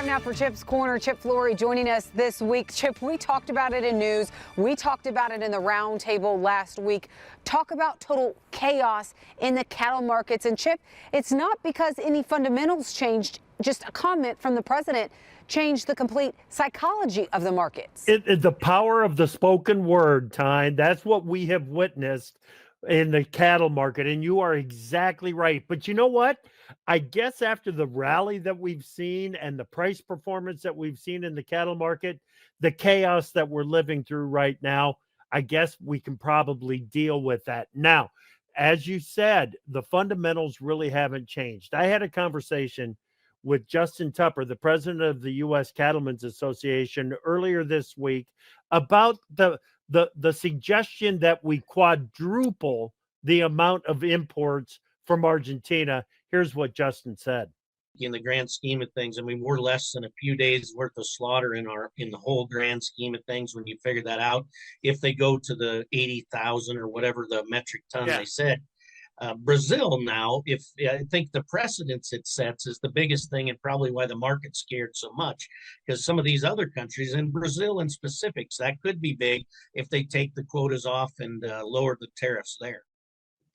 Time now for Chip's Corner. Chip Flory joining us this week. Chip, we talked about it in news. We talked about it in the roundtable last week. Talk about total chaos in the cattle markets. And Chip, it's not because any fundamentals changed. Just a comment from the president changed the complete psychology of the markets. The power of the spoken word, Tyne. That's what we have witnessed in the cattle market. And you are exactly right. But you know what? I guess after the rally that we've seen and the price performance that we've seen in the cattle market, the chaos that we're living through right now, I guess we can probably deal with that. Now, as you said, the fundamentals really haven't changed. I had a conversation with Justin Tupper, the president of the U.S. Cattlemen's Association, earlier this week about the suggestion that we quadruple the amount of imports from Argentina. Here's what Justin said. In the grand scheme of things, I mean, we're less than a few days worth of slaughter in the whole grand scheme of things when you figure that out. If they go to the 80,000 or whatever the metric ton they said. Brazil now, I think the precedence it sets is the biggest thing and probably why the market's scared so much, because some of these other countries, and Brazil in specifics, that could be big if they take the quotas off and lower the tariffs there.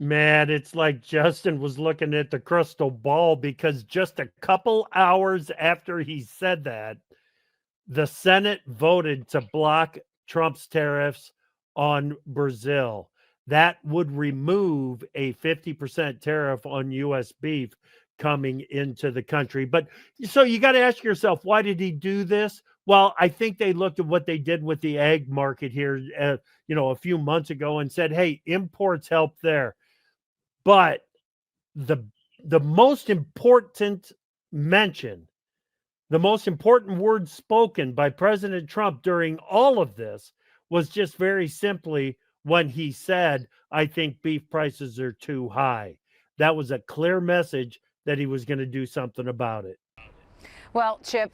Man, it's like Justin was looking at the crystal ball, because just a couple hours after he said that, the Senate voted to block Trump's tariffs on Brazil. That would remove a 50% tariff on U.S. beef coming into the country. But so you got to ask yourself, why did he do this? Well, I think they looked at what they did with the egg market here, a few months ago and said, hey, imports help there. But the most important mention, the most important word spoken by President Trump during all of this was just very simply when he said, I think beef prices are too high. That was a clear message that he was going to do something about it. Well, Chip,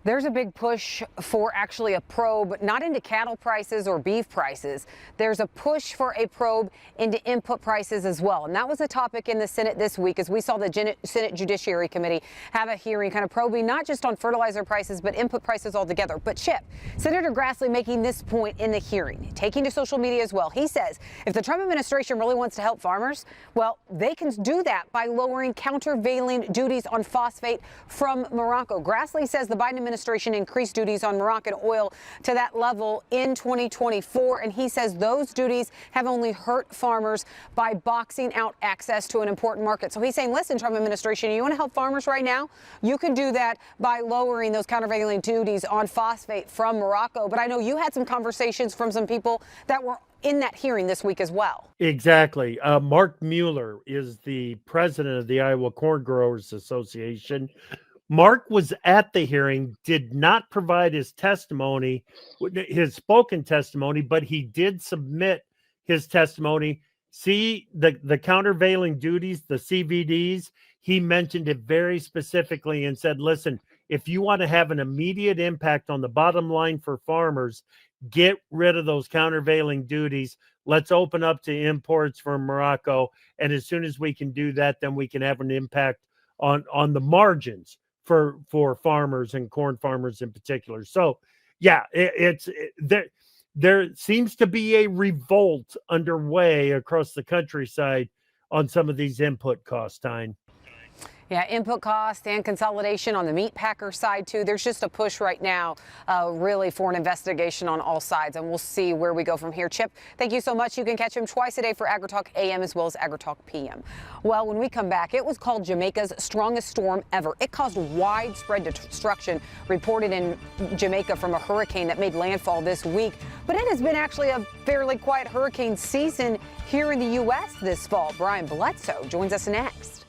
there's a big push for actually a probe, not into cattle prices or beef prices. There's a push for a probe into input prices as well. And that was a topic in the Senate this week, as we saw the Senate Judiciary Committee have a hearing kind of probing not just on fertilizer prices, but input prices altogether. But Chip, Senator Grassley making this point in the hearing, taking to social media as well. He says if the Trump administration really wants to help farmers, well, they can do that by lowering countervailing duties on phosphate from Morocco. Grassley says the Biden administration increased duties on Moroccan oil to that level in 2024. And he says those duties have only hurt farmers by boxing out access to an important market. So he's saying, listen, Trump administration, you want to help farmers right now? You can do that by lowering those countervailing duties on phosphate from Morocco. But I know you had some conversations from some people that were in that hearing this week as well. Exactly. Mark Mueller is the president of the Iowa Corn Growers Association. Mark was at the hearing, did not provide his testimony, his spoken testimony, but he did submit his testimony. See the countervailing duties, the CVDs, he mentioned it very specifically and said, listen, if you want to have an immediate impact on the bottom line for farmers, get rid of those countervailing duties. Let's open up to imports from Morocco. And as soon as we can do that, then we can have an impact on the margins for farmers and corn farmers in particular. So, yeah, there seems to be a revolt underway across the countryside on some of these input costs, Tyne. Yeah, input cost and consolidation on the meat packer side, too. There's just a push right now, really, for an investigation on all sides, and we'll see where we go from here. Chip, thank you so much. You can catch him twice a day for AgriTalk AM as well as AgriTalk PM. Well, when we come back, it was called Jamaica's strongest storm ever. It caused widespread destruction reported in Jamaica from a hurricane that made landfall this week. But it has been actually a fairly quiet hurricane season here in the U.S. this fall. Brian Bledsoe joins us next.